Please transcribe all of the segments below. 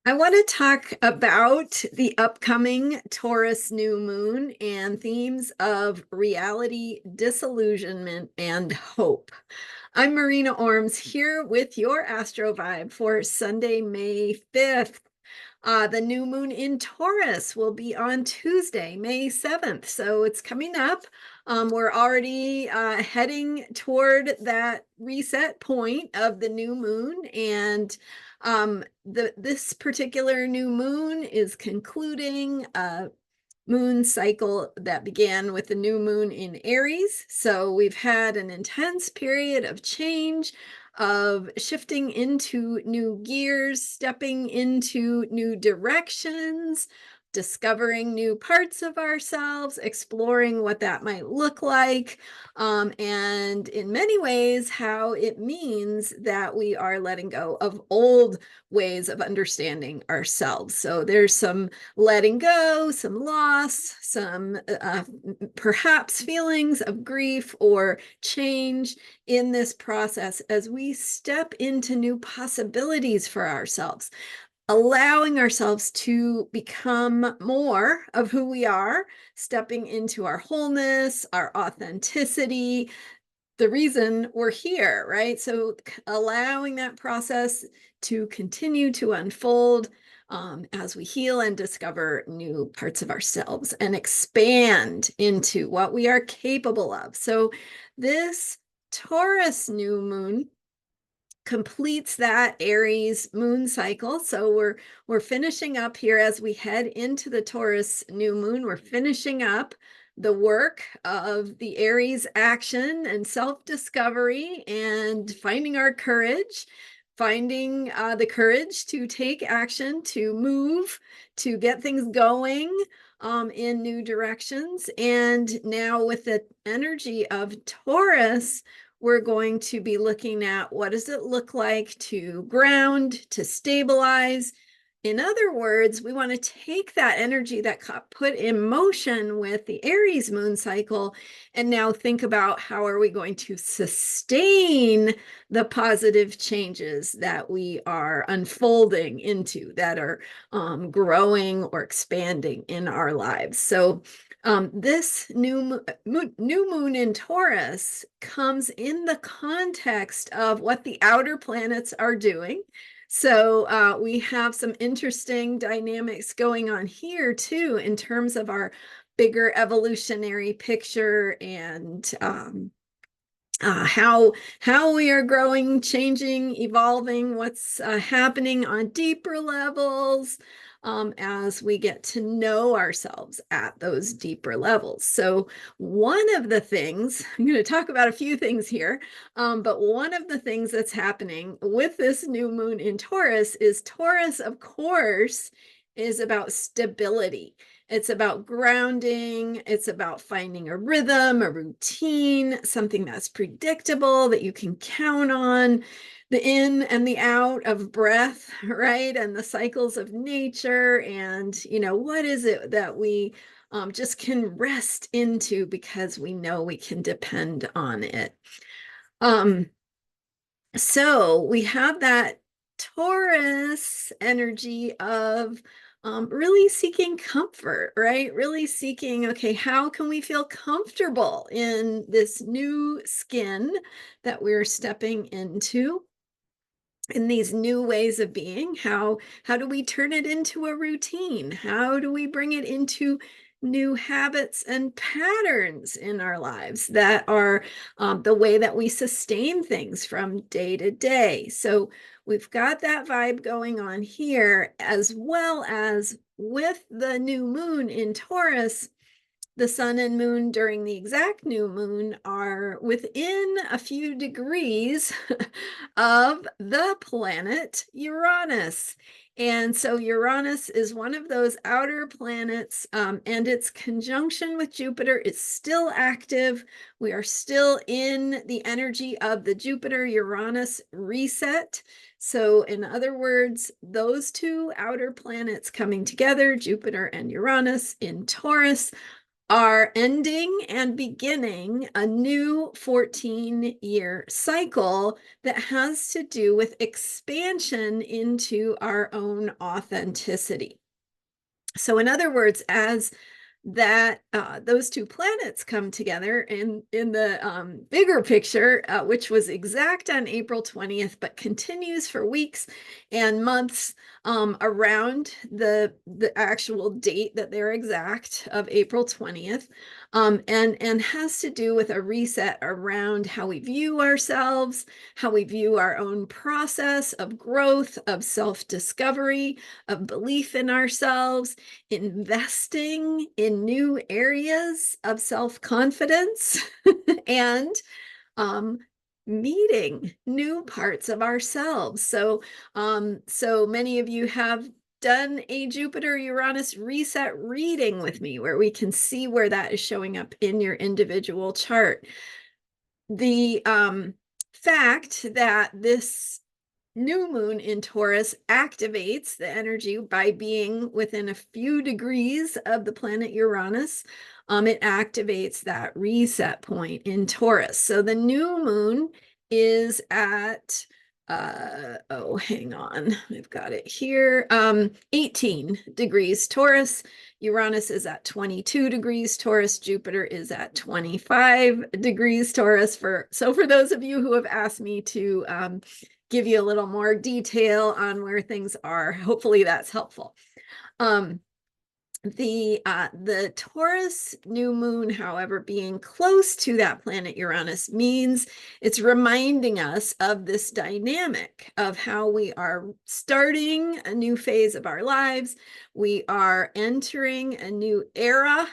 I want to talk about the upcoming Taurus New Moon and themes of reality, disillusionment, and hope. I'm Marina Orms here with your Astro Vibe for Sunday, May 5th. The new moon in Taurus will be on Tuesday, May 7th. So it's coming up. We're already heading toward that reset point of the new moon. And this particular new moon is concluding a moon cycle that began with the new moon in Aries. So we've had an intense period of change, of shifting into new gears, stepping into new directions, discovering new parts of ourselves, exploring what that might look like, and in many ways, how it means that we are letting go of old ways of understanding ourselves. So there's some letting go, some loss, some perhaps feelings of grief or change in this process as we step into new possibilities for ourselves, allowing ourselves to become more of who we are, stepping into our wholeness, our authenticity, the reason we're here, right? So allowing that process to continue to unfold as we heal and discover new parts of ourselves and expand into what we are capable of. So this Taurus new moon completes that Aries moon cycle. So we're finishing up here as we head into the Taurus new moon. We're finishing up the work of the Aries action and self-discovery and finding our courage, finding the courage to take action, to move, to get things going in new directions. And now with the energy of Taurus, we're going to be looking at what does it look like to ground, to stabilize. In other words, we want to take that energy that got put in motion with the Aries moon cycle and now think about how are we going to sustain the positive changes that we are unfolding into, that are growing or expanding in our lives. So this new moon in Taurus comes in the context of what the outer planets are doing. So we have some interesting dynamics going on here too, in terms of our bigger evolutionary picture and how we are growing, changing, evolving, what's happening on deeper levels as we get to know ourselves at those deeper levels. So one of the things, I'm going to talk about a few things here, but one of the things that's happening with this new moon in Taurus is Taurus, of course, is about stability. It's about grounding. It's about finding a rhythm, a routine, something that's predictable that you can count on, the in and the out of breath, right? And the cycles of nature. And, what is it that we just can rest into because we know we can depend on it. So we have that Taurus energy of really seeking comfort, right? Really seeking, okay, how can we feel comfortable in this new skin that we're stepping into? In these new ways of being, how do we turn it into a routine? How do we bring it into new habits and patterns in our lives that are the way that we sustain things from day to day? So we've got that vibe going on here, as well as with the new moon in Taurus. The sun and moon during the exact new moon are within a few degrees of the planet Uranus. And so Uranus is one of those outer planets, and its conjunction with Jupiter is still active. We are still in the energy of the Jupiter-Uranus reset. So in other words, those two outer planets coming together, Jupiter and Uranus in Taurus, are ending and beginning a new 14-year cycle that has to do with expansion into our own authenticity. So in other words, as that those two planets come together in the bigger picture, which was exact on April 20th, but continues for weeks and months around the actual date that they're exact of April 20th, and has to do with a reset around how we view ourselves, how we view our own process of growth, of self-discovery, of belief in ourselves, investing in new areas of self-confidence, and meeting new parts of ourselves. So many of you have done a Jupiter Uranus reset reading with me, where we can see where that is showing up in your individual chart. The fact that this new moon in Taurus activates the energy by being within a few degrees of the planet Uranus. It activates that reset point in Taurus. So the new moon is at, hang on, I've got it here, 18 degrees Taurus. Uranus is at 22 degrees Taurus. Jupiter is at 25 degrees Taurus. So for those of you who have asked me to give you a little more detail on where things are, hopefully that's helpful. The Taurus new moon, however, being close to that planet Uranus means it's reminding us of this dynamic of how we are starting a new phase of our lives. We are entering a new era,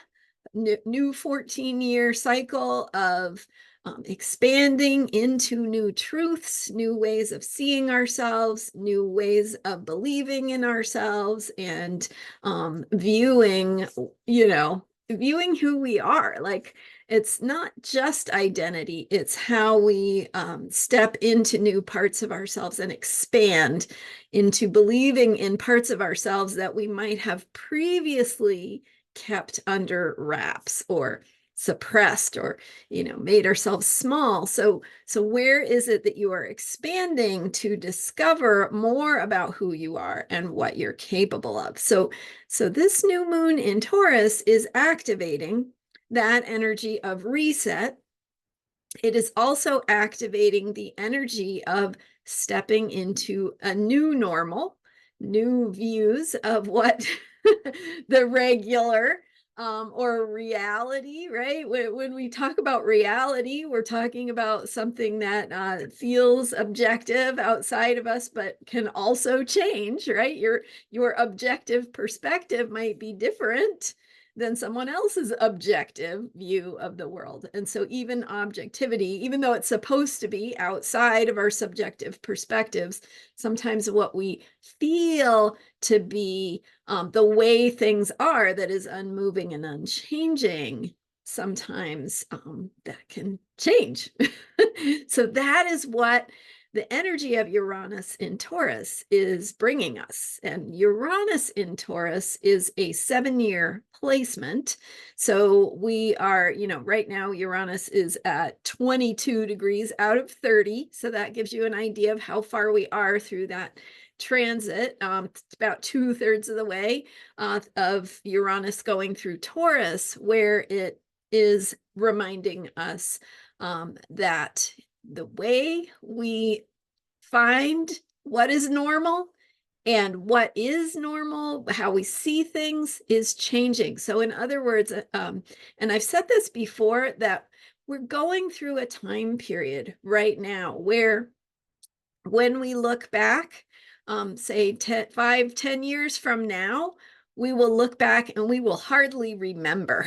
new 14-year cycle of expanding into new truths, new ways of seeing ourselves, new ways of believing in ourselves, and viewing who we are. Like, it's not just identity, it's how we step into new parts of ourselves and expand into believing in parts of ourselves that we might have previously kept under wraps or suppressed, or made ourselves small. So where is it that you are expanding to discover more about who you are and what you're capable of? So this new moon in Taurus is activating that energy of reset. It is also activating the energy of stepping into a new normal, new views of what the regular or reality, right? When we talk about reality, we're talking about something that feels objective outside of us, but can also change, right? Your objective perspective might be different than someone else's objective view of the world. And so even objectivity, even though it's supposed to be outside of our subjective perspectives, sometimes what we feel to be the way things are, that is unmoving and unchanging, sometimes that can change. So that is what the energy of Uranus in Taurus is bringing us. And Uranus in Taurus is a 7-year placement. So we are, right now Uranus is at 22 degrees out of 30. So that gives you an idea of how far we are through that transit. It's about 2/3 of the way of Uranus going through Taurus, where it is reminding us that the way we find what is normal and what is normal, how we see things, is changing. So in other words, and I've said this before, that we're going through a time period right now where, when we look back, say 5-10 years from now, we will look back and we will hardly remember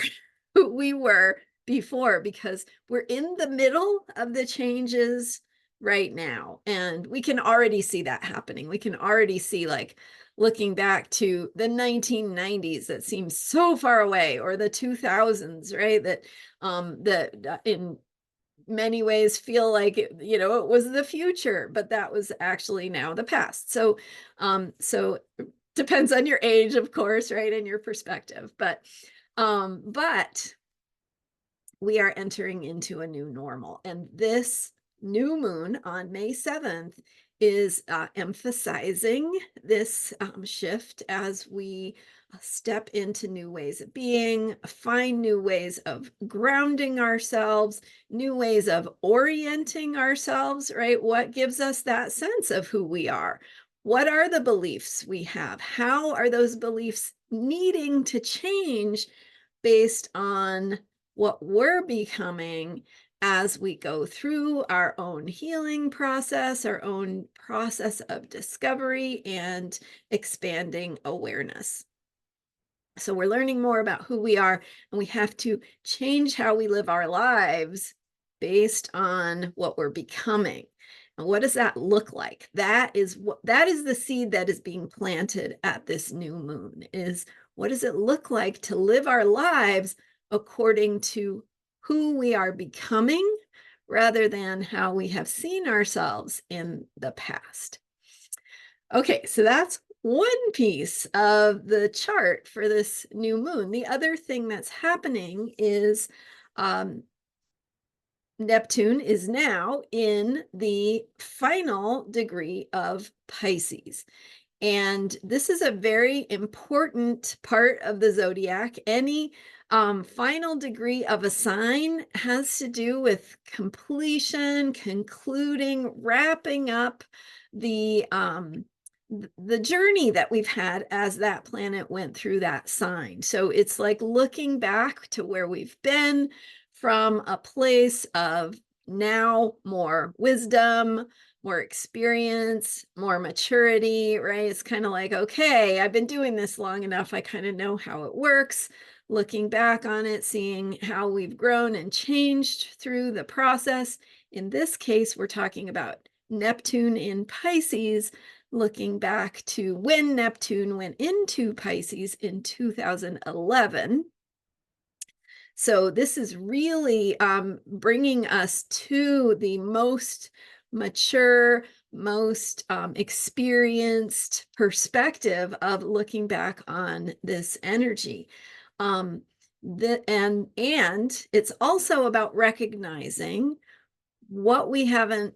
who we were before, because we're in the middle of the changes right now. And we can already see that happening. We can already see, like, looking back to the 1990s that seems so far away, or the 2000s, right? That in many ways feel like it was the future, but that was actually now the past. So depends on your age, of course, right, and your perspective. But we are entering into a new normal. And this new moon on May 7th is emphasizing this shift as we step into new ways of being, find new ways of grounding ourselves, new ways of orienting ourselves, right? What gives us that sense of who we are? What are the beliefs we have? How are those beliefs needing to change based on what we're becoming as we go through our own healing process, our own process of discovery and expanding awareness? So we're learning more about who we are, and we have to change how we live our lives based on what we're becoming. And what does that look like? That is the seed that is being planted at this new moon. Is what does it look like to live our lives according to who we are becoming rather than how we have seen ourselves in the past? Okay, so that's one piece of the chart for this new moon. The other thing that's happening is Neptune is now in the final degree of Pisces. And this is a very important part of the zodiac. Any final degree of a sign has to do with completion, concluding, wrapping up the journey that we've had as that planet went through that sign. So it's like looking back to where we've been from a place of now more wisdom, more experience, more maturity, right? It's kind of like, okay, I've been doing this long enough. I kind of know how it works. Looking back on it, seeing how we've grown and changed through the process. In this case, we're talking about Neptune in Pisces, looking back to when Neptune went into Pisces in 2011. So this is really bringing us to the most mature, most experienced perspective of looking back on this energy. And it's also about recognizing what we haven't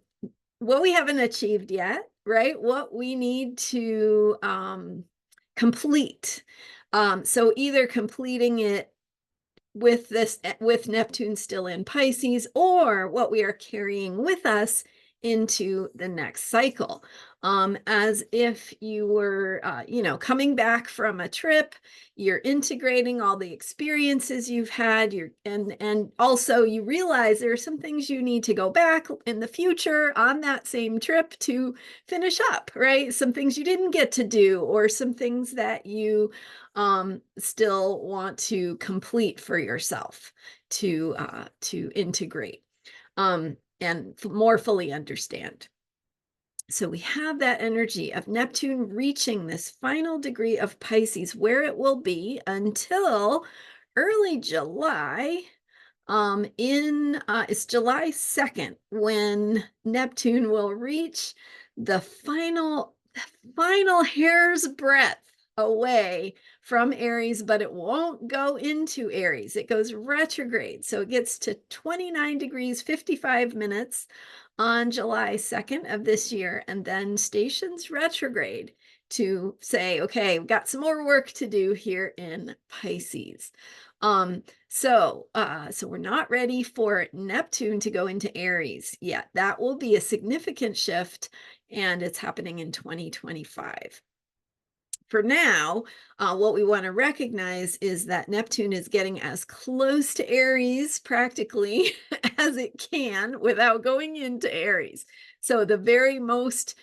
achieved yet, right? What we need to complete. So either completing it with Neptune still in Pisces, or what we are carrying with us into the next cycle. As if you were, coming back from a trip, you're integrating all the experiences you've had, and also you realize there are some things you need to go back in the future on that same trip to finish up, right? Some things you didn't get to do, or some things that you still want to complete for yourself to integrate and more fully understand. So we have that energy of Neptune reaching this final degree of Pisces, where it will be until early July. It's July 2nd when Neptune will reach the final hair's breadth away from Aries, but it won't go into Aries. It goes retrograde. So it gets to 29 degrees, 55 minutes on July 2nd of this year, and then stations retrograde to say, okay, we've got some more work to do here in Pisces. So we're not ready for Neptune to go into Aries yet. That will be a significant shift, and it's happening in 2025. For now, what we want to recognize is that Neptune is getting as close to Aries practically as it can without going into Aries. So the very most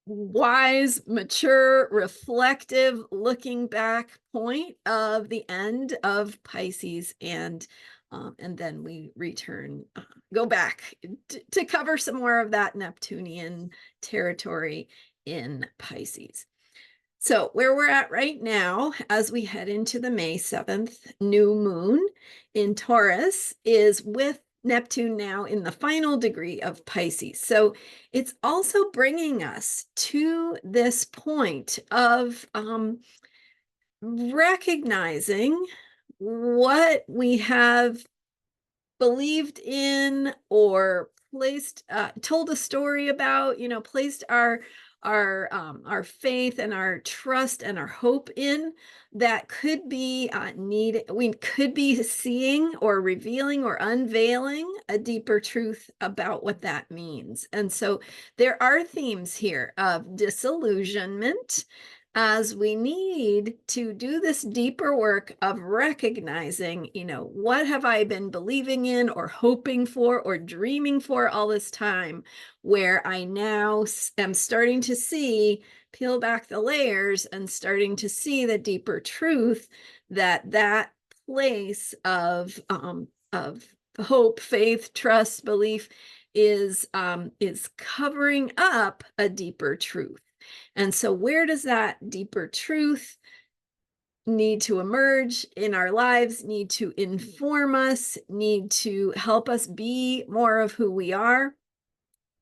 wise, mature, reflective, looking back point of the end of Pisces, and then we return, go back to cover some more of that Neptunian territory in Pisces. So where we're at right now, as we head into the May 7th new moon in Taurus, is with Neptune now in the final degree of Pisces. So it's also bringing us to this point of recognizing what we have believed in or placed told a story about, placed our faith and our trust and our hope in, that could be we could be seeing or revealing or unveiling a deeper truth about what that means. And so there are themes here of disillusionment, as we need to do this deeper work of recognizing, what have I been believing in or hoping for or dreaming for all this time, where I now am starting to peel back the layers and starting to see the deeper truth, that place of hope, faith, trust, belief is covering up a deeper truth. And so where does that deeper truth need to emerge in our lives, need to inform us, need to help us be more of who we are?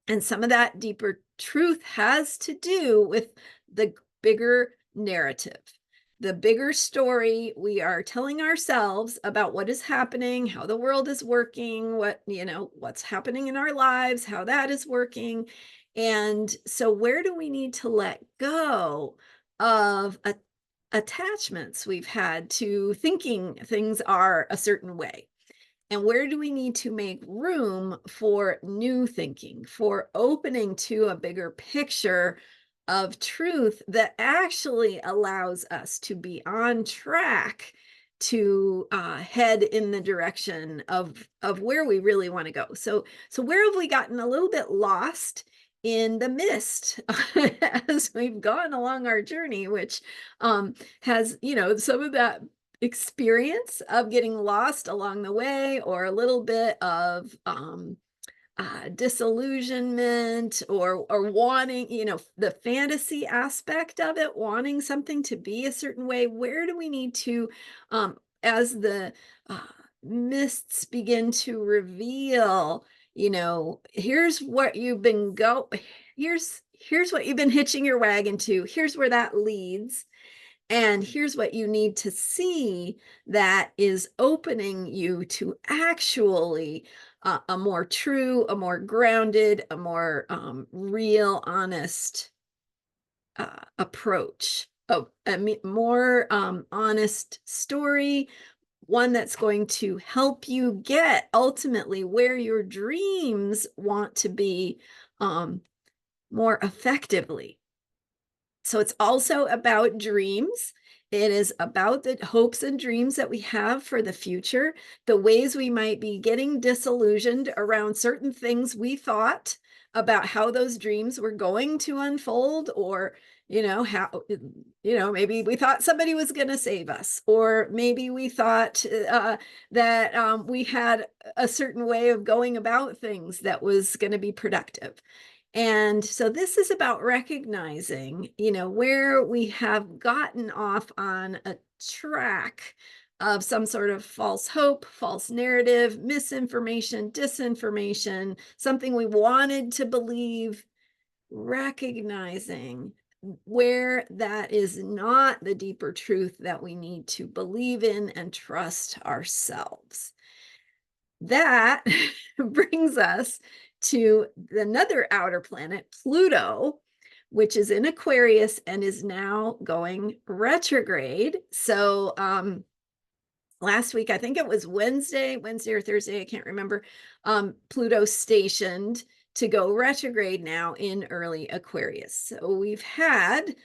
And some of that deeper truth has to do with the bigger narrative, the bigger story we are telling ourselves about what is happening, how the world is working, what's happening in our lives, how that is working. And so where do we need to let go of attachments we've had to thinking things are a certain way? And where do we need to make room for new thinking, for opening to a bigger picture of truth that actually allows us to be on track to head in the direction of where we really want to go? So where have we gotten a little bit lost in the mist as we've gone along our journey, which has, some of that experience of getting lost along the way, or a little bit of disillusionment, or wanting, the fantasy aspect of it, wanting something to be a certain way. Where do we need to, as the mists begin to reveal, here's what you've been here's what you've been hitching your wagon to, here's where that leads, and here's what you need to see that is opening you to actually a more true, a more grounded, a more real, honest approach, a more honest story, one that's going to help you get ultimately where your dreams want to be more effectively. So it's also about dreams. It is about the hopes and dreams that we have for the future, the ways we might be getting disillusioned around certain things we thought about how those dreams were going to unfold, or how, maybe we thought somebody was going to save us, or maybe we thought that we had a certain way of going about things that was going to be productive. And so this is about recognizing, where we have gotten off on a track of some sort of false hope, false narrative, misinformation, disinformation, something we wanted to believe, recognizing where that is not the deeper truth that we need to believe in and trust ourselves. That brings us to another outer planet, Pluto, which is in Aquarius and is now going retrograde. So last week, I think it was Wednesday or Thursday, I can't remember, Pluto stationed to go retrograde now in early Aquarius. So we've had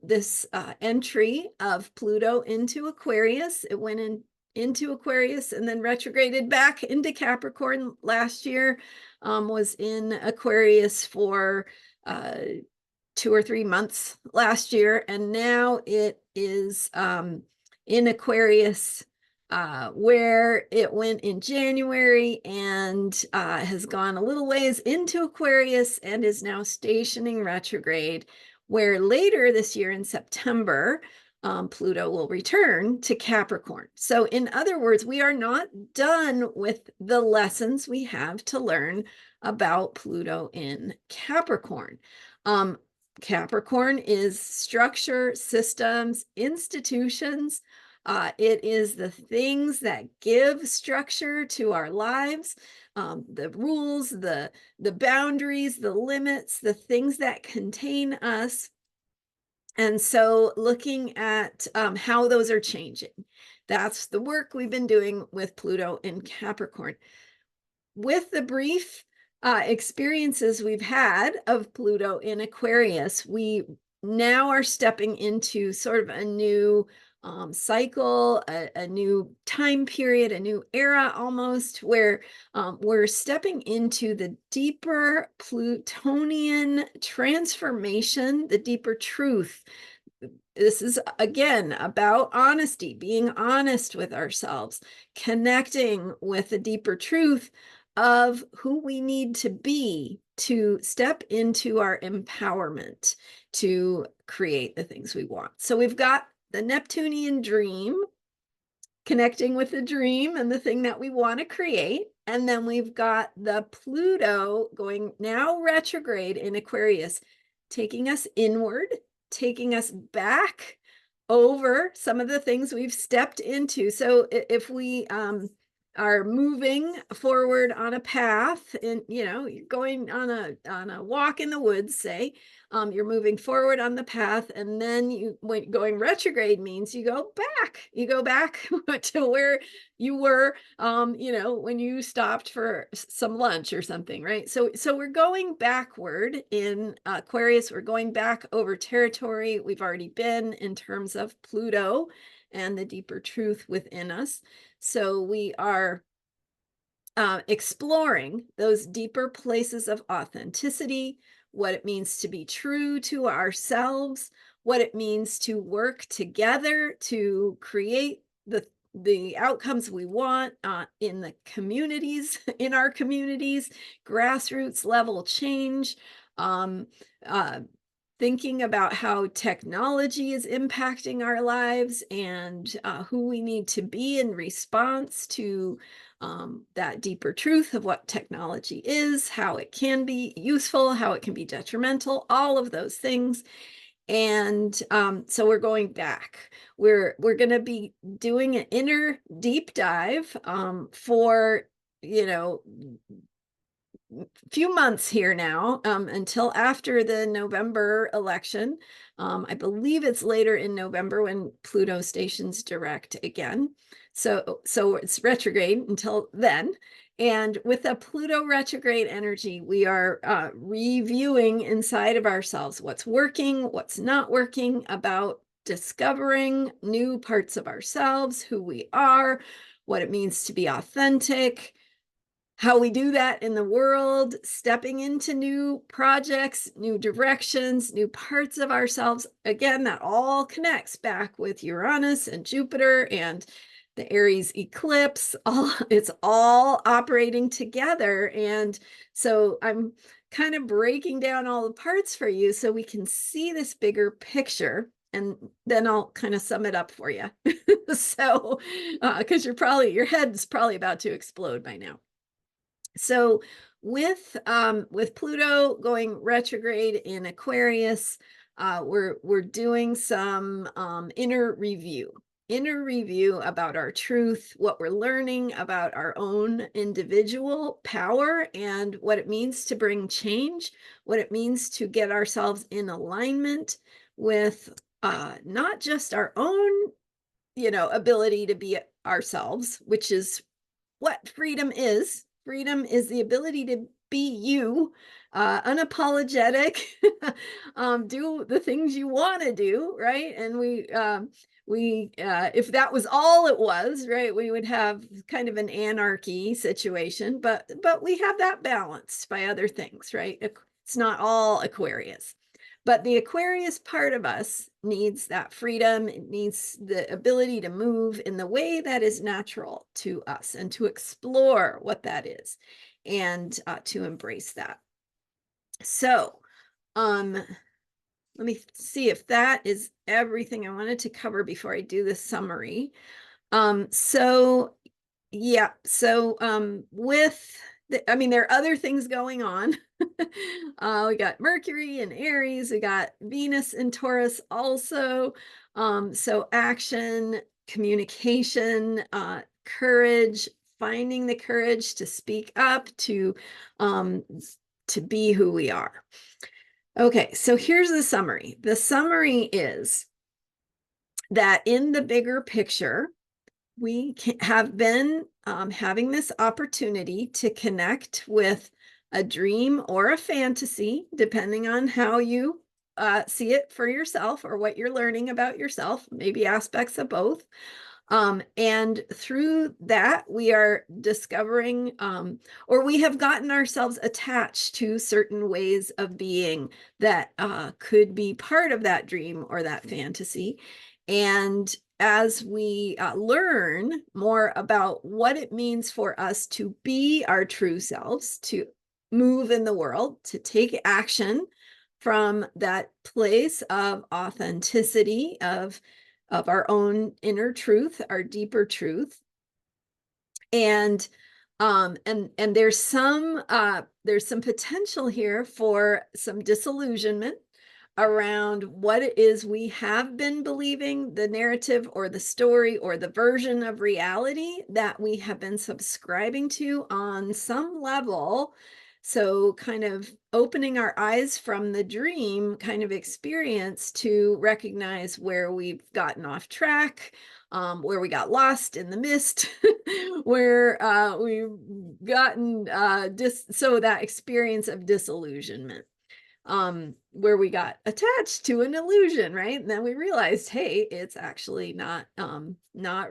this entry of Pluto into Aquarius. It went into Aquarius and then retrograded back into Capricorn last year, was in Aquarius for 2 or 3 months last year, and now it is in Aquarius, where it went in January and has gone a little ways into Aquarius and is now stationing retrograde, where later this year in September, Pluto will return to Capricorn. So in other words, we are not done with the lessons we have to learn about Pluto in Capricorn. Capricorn is structure, systems, institutions, It is the things that give structure to our lives, the rules, the boundaries, the limits, the things that contain us. And so looking at how those are changing. That's the work we've been doing with Pluto in Capricorn. With the brief experiences we've had of Pluto in Aquarius, we now are stepping into sort of a new cycle, a new time period, a new era almost, where we're stepping into the deeper Plutonian transformation, the deeper truth. This is again about honesty, being honest with ourselves, connecting with the deeper truth of who we need to be to step into our empowerment to create the things we want. So we've got the Neptunian dream, connecting with the dream and the thing that we want to create. And then we've got the Pluto going now retrograde in Aquarius, taking us inward, taking us back over some of the things we've stepped into. So if we are moving forward on a path, and you're going on a walk in the woods, say, you're moving forward on the path, and then going retrograde means you go back to where you were, when you stopped for some lunch or something, right? So we're going backward in Aquarius. We're going back over territory we've already been in terms of Pluto and the deeper truth within us. So we are exploring those deeper places of authenticity, what it means to be true to ourselves, what it means to work together to create the outcomes we want in the communities, in our communities, grassroots level change, thinking about how technology is impacting our lives and who we need to be in response to that deeper truth of what technology is, how it can be useful, how it can be detrimental, all of those things. And so we're going back. We're going to be doing an inner deep dive for, few months here now, until after the November election. I believe it's later in November when Pluto stations direct again. So it's retrograde until then. And with the Pluto retrograde energy, we are reviewing inside of ourselves what's working, what's not working, about discovering new parts of ourselves, who we are, what it means to be authentic, how we do that in the world, stepping into new projects, new directions, new parts of ourselves. Again, that all connects back with Uranus and Jupiter and the Aries eclipse. It's all operating together. And so I'm kind of breaking down all the parts for you so we can see this bigger picture. And then I'll kind of sum it up for you. So, because your head's probably about to explode by now. So with Pluto going retrograde in Aquarius, we're doing some inner review about our truth, what we're learning about our own individual power and what it means to bring change, what it means to get ourselves in alignment with not just our own, ability to be ourselves, which is what freedom is. Freedom is the ability to be you, unapologetic, do the things you want to do, right? And we if that was all it was, right, we would have kind of an anarchy situation, but we have that balanced by other things, right? It's not all Aquarius. But the Aquarius part of us needs that freedom. It needs the ability to move in the way that is natural to us and to explore what that is and to embrace that. So let me see if that is everything I wanted to cover before I do this summary. With there are other things going on. We got Mercury in Aries, we got Venus in Taurus also. So action, communication, courage, finding the courage to speak up, to be who we are. Okay, so here's the summary. The summary is that in the bigger picture, we have been having this opportunity to connect with a dream or a fantasy, depending on how you see it for yourself or what you're learning about yourself, maybe aspects of both. And through that, we are discovering, or we have gotten ourselves attached to certain ways of being that could be part of that dream or that fantasy. And as we learn more about what it means for us to be our true selves, to move in the world, to take action from that place of authenticity, of our own inner truth, our deeper truth. And there's some potential here for some disillusionment around what it is we have been believing, the narrative or the story or the version of reality that we have been subscribing to on some level. So kind of opening our eyes from the dream kind of experience to recognize where we've gotten off track, where we got lost in the mist, where we've gotten so that experience of disillusionment, where we got attached to an illusion, right? And then we realized, hey, it's actually not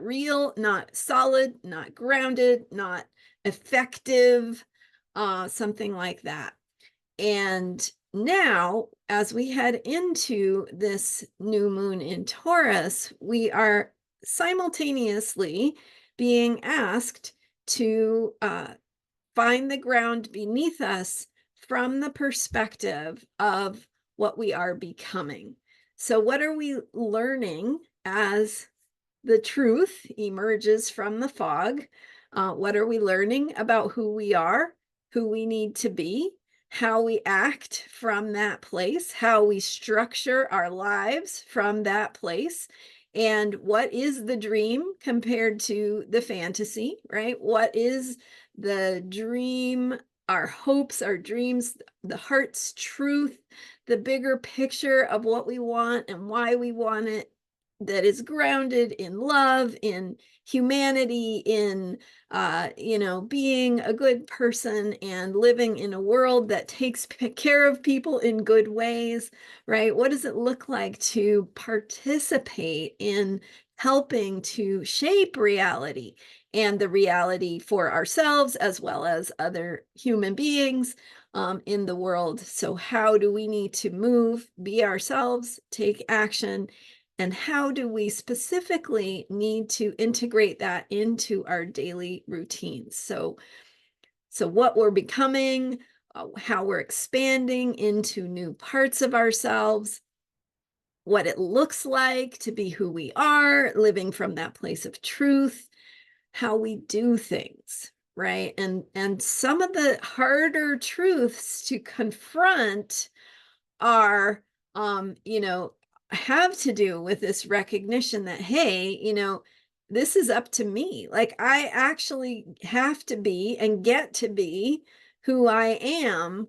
real, not solid, not grounded, not effective, something like that. And now, as we head into this new moon in Taurus, we are simultaneously being asked to find the ground beneath us from the perspective of what we are becoming. So what are we learning as the truth emerges from the fog? What are we learning about who we are, who we need to be, how we act from that place, how we structure our lives from that place, and what is the dream compared to the fantasy, right? What is the dream, our hopes, our dreams, the heart's truth, the bigger picture of what we want and why we want it, that is grounded in love, in humanity, in being a good person and living in a world that takes care of people in good ways, right? What does it look like to participate in helping to shape reality, and the reality for ourselves as well as other human beings in the world? So how do we need to move, be ourselves, take action? And how do we specifically need to integrate that into our daily routines? So what we're becoming, how we're expanding into new parts of ourselves, what it looks like to be who we are, living from that place of truth, how we do things, right? And some of the harder truths to confront are, have to do with this recognition that, hey, this is up to me. Like, I actually have to be and get to be who I am,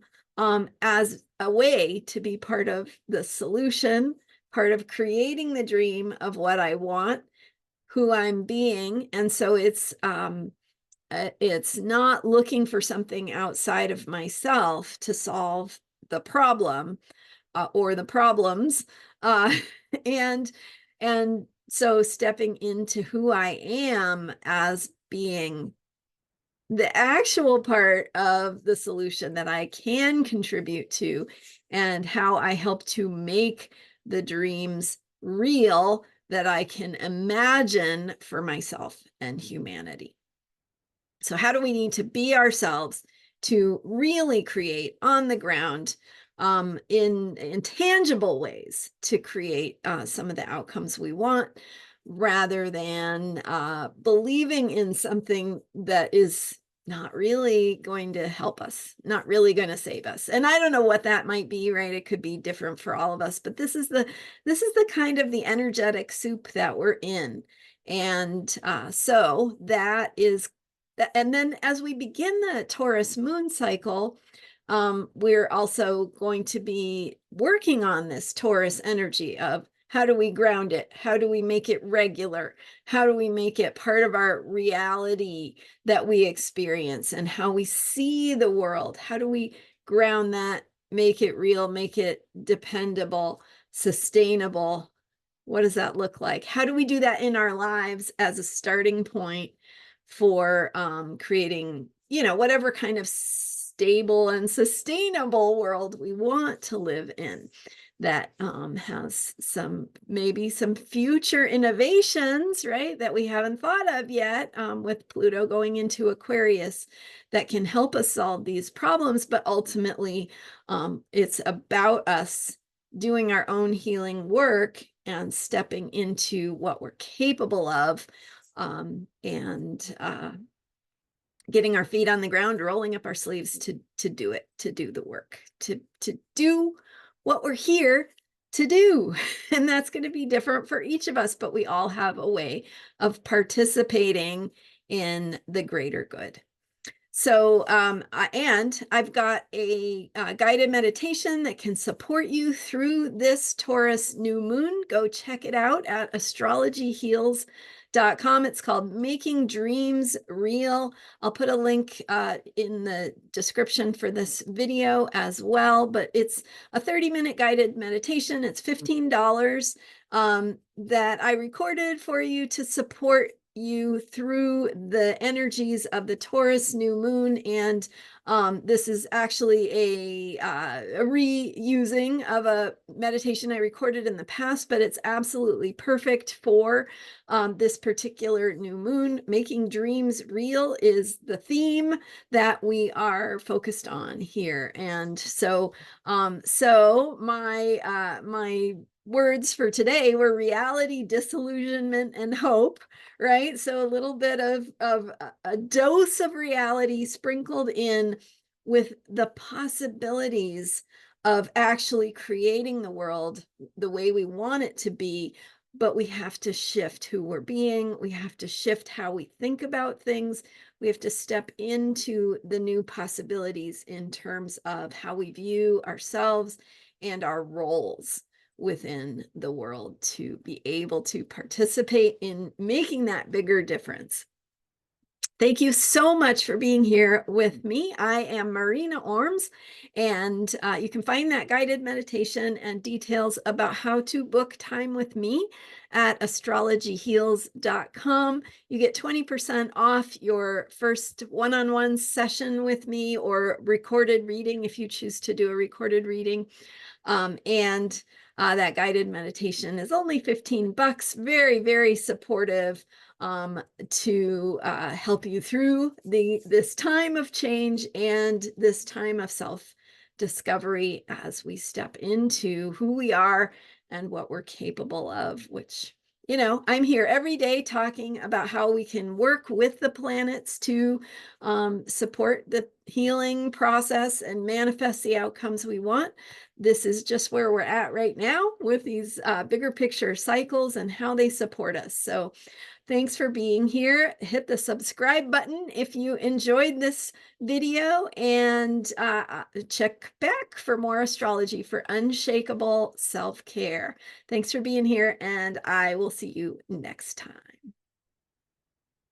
as a way to be part of the solution, part of creating the dream of what I want, who I'm being. And so it's not looking for something outside of myself to solve the problem, or the problems, and so stepping into who I am as being the actual part of the solution that I can contribute to, and how I help to make the dreams real that I can imagine for myself and humanity. So how do we need to be ourselves to really create on the ground, in tangible ways, to create some of the outcomes we want, rather than believing in something that is not really going to help us, not really going to save us. And I don't know what that might be, right? It could be different for all of us, but this is the kind of the energetic soup that we're in. And so that is that. And then as we begin the Taurus moon cycle, we're also going to be working on this Taurus energy of how do we ground it? How do we make it regular? How do we make it part of our reality that we experience and how we see the world? How do we ground that, make it real, make it dependable, sustainable? What does that look like? How do we do that in our lives as a starting point for creating, whatever kind of stable and sustainable world we want to live in that has maybe some future innovations, right, that we haven't thought of yet, with Pluto going into Aquarius, that can help us solve these problems. But ultimately, it's about us doing our own healing work and stepping into what we're capable of, and getting our feet on the ground, rolling up our sleeves to do it, to do the work, to do what we're here to do. And that's going to be different for each of us, but we all have a way of participating in the greater good. So, and I've got a guided meditation that can support you through this Taurus new moon. Go check it out at astrologyheals.com. It's called Making Dreams Real. I'll put a link in the description for this video as well, but it's a 30-minute guided meditation. It's $15 that I recorded for you to support you through the energies of the Taurus new moon. And this is actually a reusing of a meditation I recorded in the past, but it's absolutely perfect for this particular new moon. Making dreams real is the theme that we are focused on here. And so my words for today were reality, disillusionment, and hope, right? So a little bit of a dose of reality sprinkled in with the possibilities of actually creating the world the way we want it to be. But we have to shift who we're being. We have to shift how we think about things. We have to step into the new possibilities in terms of how we view ourselves and our roles within the world to be able to participate in making that bigger difference. Thank you so much for being here with me. I am Marina Orms, and you can find that guided meditation and details about how to book time with me at astrologyheals.com. You get 20% off your first one-on-one session with me or recorded reading if you choose to do a recorded reading. That guided meditation is only $15, very, very supportive to help you through this time of change and this time of self-discovery as we step into who we are and what we're capable of, which, I'm here every day talking about how we can work with the planets to support the healing process and manifest the outcomes we want. This is just where we're at right now with these bigger picture cycles and how they support us. So thanks for being here. Hit the subscribe button if you enjoyed this video, and check back for more astrology for unshakable self-care. Thanks for being here, and I will see you next time.